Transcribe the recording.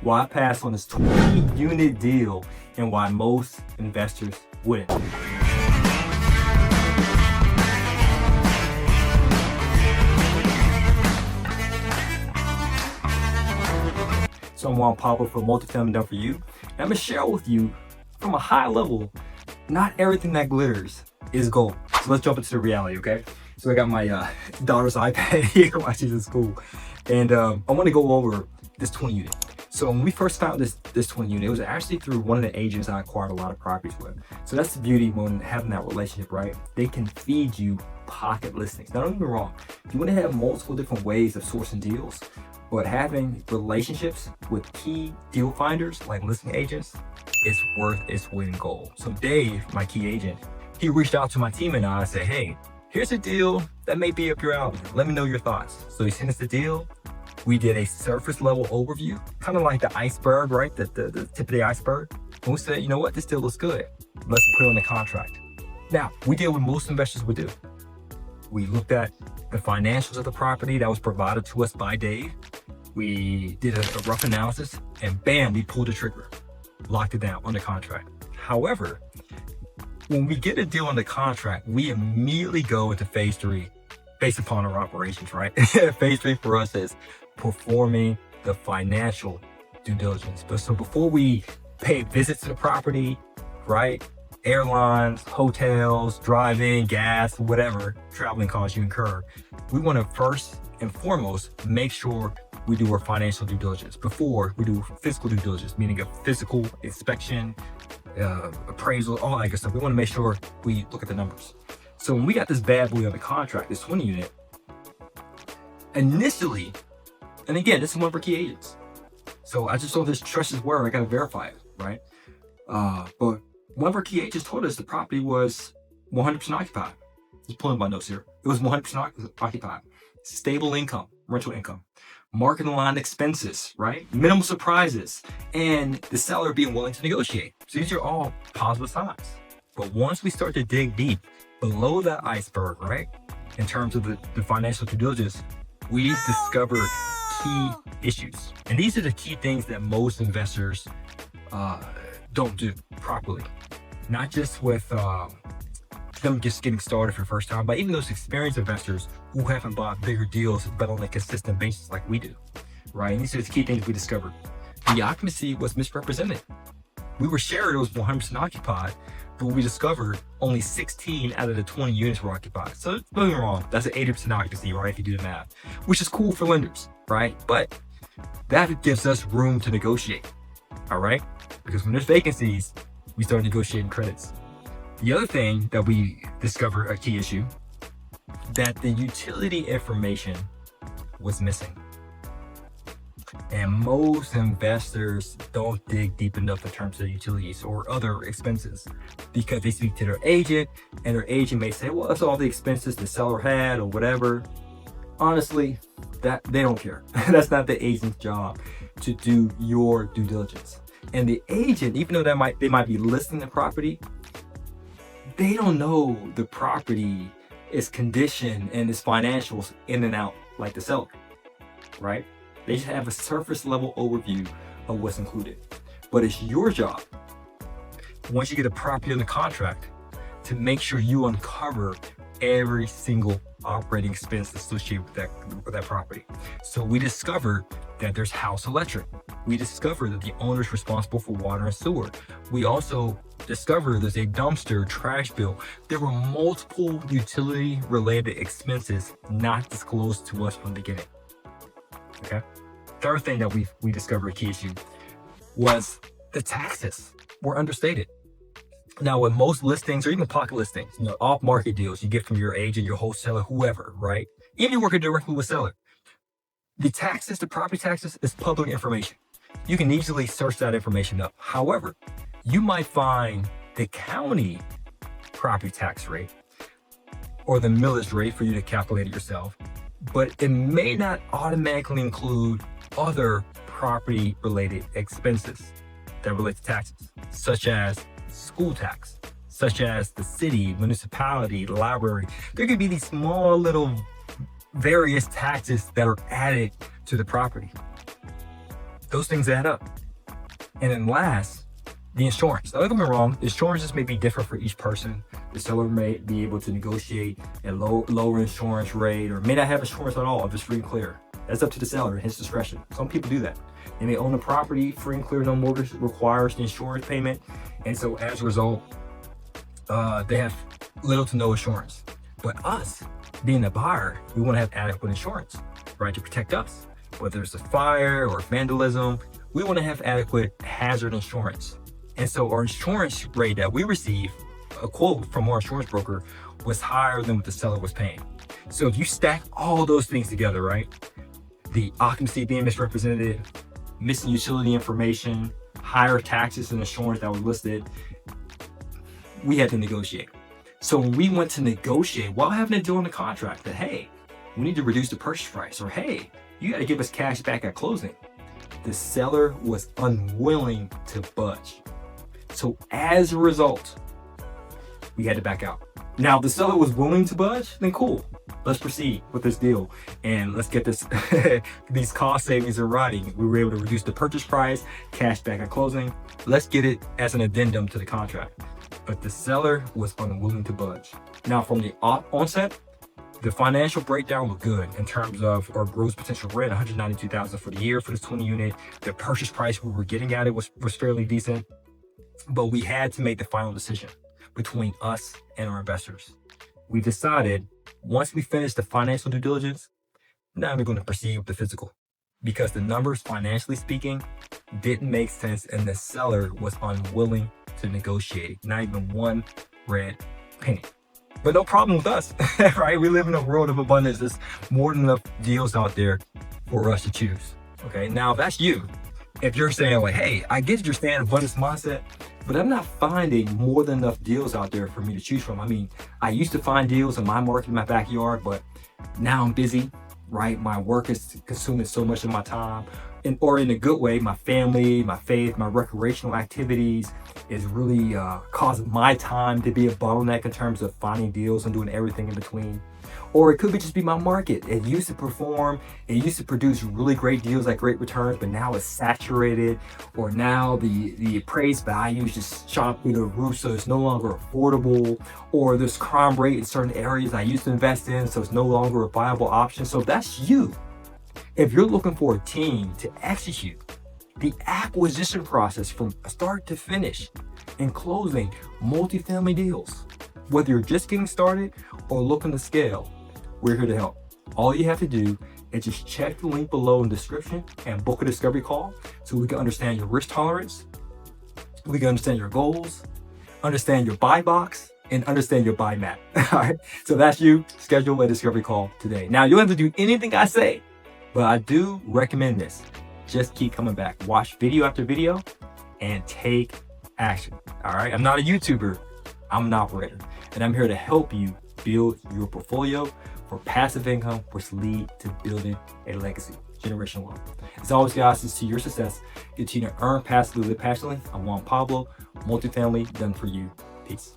why I passed on this 20-unit deal and why most investors wouldn't. So I'm Juan Pablo for Multifamily Done For You. And I'm gonna share with you from a high level, not everything that glitters is gold. So let's jump into the reality, okay? So I got my daughter's iPad here while she's in school. And I wanna go over this 20 unit. So when we first found this 20 unit, it was actually through one of the agents I acquired a lot of properties with. So that's the beauty when having that relationship, right? They can feed you pocket listings. Now don't get me wrong, if you wanna have multiple different ways of sourcing deals, but having relationships with key deal finders like listing agents is worth its weight in gold. So Dave, my key agent, he reached out to my team and I said, hey, here's a deal that may be up your alley. Let me know your thoughts. So he sent us the deal. We did a surface level overview, kind of like the iceberg, right? The tip of the iceberg. And we said, you know what? This deal looks good. Let's put it on the contract. Now, we did what most investors would do. We looked at the financials of the property that was provided to us by Dave. We did a rough analysis and bam, we pulled the trigger, locked it down on the contract. However, when we get a deal on the contract, we immediately go into phase 3 based upon our operations, right? Phase 3 for us is performing the financial due diligence. But so before we pay visits to the property, right? Airlines, hotels, driving, gas, whatever traveling costs you incur, we want to first and foremost make sure we do our financial due diligence before we do physical due diligence, meaning a physical inspection, appraisal, all that good stuff. We want to make sure we look at the numbers. So when we got this bad boy on the contract, this 20 unit, initially, and again, this is one of our key agents. So I just saw this trust his word, I got to verify it, right? But one of our key agents told us the property was 100% occupied. Just pulling my notes here. It was 100% occupied. Stable income, rental income, marketing line expenses, right? Minimal surprises, and the seller being willing to negotiate. So these are all positive signs. But once we start to dig deep below that iceberg, right? In terms of the financial due diligence, we discover key issues. And these are the key things that most investors don't do properly. Not just with them just getting started for the first time, but even those experienced investors who haven't bought bigger deals but on a consistent basis like we do, right? And these are the key things we discovered. The occupancy was misrepresented. We were shared it was 100% occupied, but we discovered only 16 out of the 20 units were occupied. So don't get me wrong, that's an 80% occupancy, right? If you do the math, which is cool for lenders, right? But that gives us room to negotiate, all right? Because when there's vacancies, we start negotiating credits. The other thing that we discovered, a key issue, that the utility information was missing. And most investors don't dig deep enough in terms of utilities or other expenses because they speak to their agent and their agent may say, well, that's all the expenses the seller had or whatever. Honestly, that they don't care. That's not the agent's job to do your due diligence. And the agent, even though they might be listing the property, they don't know the property, its condition and its financials in and out like the seller, right? They just have a surface level overview of what's included. But it's your job, once you get a property on the contract, to make sure you uncover every single operating expense associated with that property. So we discovered that there's house electric. We discovered that the owner is responsible for water and sewer. We also discovered there's a dumpster, trash bill. There were multiple utility related expenses not disclosed to us from the beginning. Okay. Third thing that we discovered a key issue was the taxes were understated. Now, with most listings or even pocket listings, off-market deals you get from your agent, your wholesaler, whoever, right? Even if you're working directly with seller, the taxes, the property taxes is public information. You can easily search that information up. However, you might find the county property tax rate or the millage rate for you to calculate it yourself, but it may not automatically include other property related expenses that relate to taxes, such as school tax, such as the city, municipality, library. There could be these small little various taxes that are added to the property. Those things add up. And then last, the insurance. Now, don't get me wrong, insurances may be different for each person. The seller may be able to negotiate a lower insurance rate, or may not have insurance at all if it's free and clear. That's up to the seller and his discretion. Some people do that. They may own a property, free and clear, no mortgage requires the insurance payment. And so as a result, they have little to no insurance. But us, being the buyer, we want to have adequate insurance, right, to protect us. Whether it's a fire or vandalism, we want to have adequate hazard insurance. And so our insurance rate that we received, a quote from our insurance broker, was higher than what the seller was paying. So if you stack all those things together, right, the occupancy being misrepresented, missing utility information, higher taxes and insurance that were listed, we had to negotiate. So when we went to negotiate, while having to do on the contract that, hey, we need to reduce the purchase price, or hey, you got to give us cash back at closing, the seller was unwilling to budge. So as a result, we had to back out. Now, if the seller was willing to budge, then cool. Let's proceed with this deal and let's get this these cost savings in writing. We were able to reduce the purchase price, cash back at closing. Let's get it as an addendum to the contract. But the seller was unwilling to budge. Now, from the onset, the financial breakdown looked good in terms of our gross potential rent, $192,000 for the year for this 20 unit. The purchase price we were getting at it was fairly decent, but we had to make the final decision between us and our investors. We decided once we finished the financial due diligence, now we're going to proceed with the physical, because the numbers, financially speaking, didn't make sense and the seller was unwilling to negotiate, not even one red penny. But no problem with us, right? We live in a world of abundance. There's more than enough deals out there for us to choose. Okay, now if that's you, if you're saying like, hey, I get you're saying abundance mindset, but I'm not finding more than enough deals out there for me to choose from. I mean, I used to find deals in my market, in my backyard, but now I'm busy, right? My work is consuming so much of my time, or in a good way, my family, my faith, my recreational activities is really causing my time to be a bottleneck in terms of finding deals and doing everything in between. Or it could just be my market. It used to perform, it used to produce really great deals at great returns, but now it's saturated, or now the appraised value is just shot through the roof, so it's no longer affordable, or this crime rate in certain areas I used to invest in, so it's no longer a viable option. So that's you. If you're looking for a team to execute the acquisition process from start to finish and closing multifamily deals, whether you're just getting started or looking to scale, we're here to help. All you have to do is just check the link below in the description and book a discovery call so we can understand your risk tolerance, we can understand your goals, understand your buy box, and understand your buy map. All right, so that's you. Schedule a discovery call today. Now, you don't have to do anything I say, but I do recommend this. Just keep coming back. Watch video after video and take action. All right, I'm not a YouTuber. I'm an operator, and I'm here to help you build your portfolio for passive income, which lead to building a legacy, generational wealth. As always, guys, to see your success, continue to earn passively, live passionately. I'm Juan Pablo, multifamily done for you. Peace.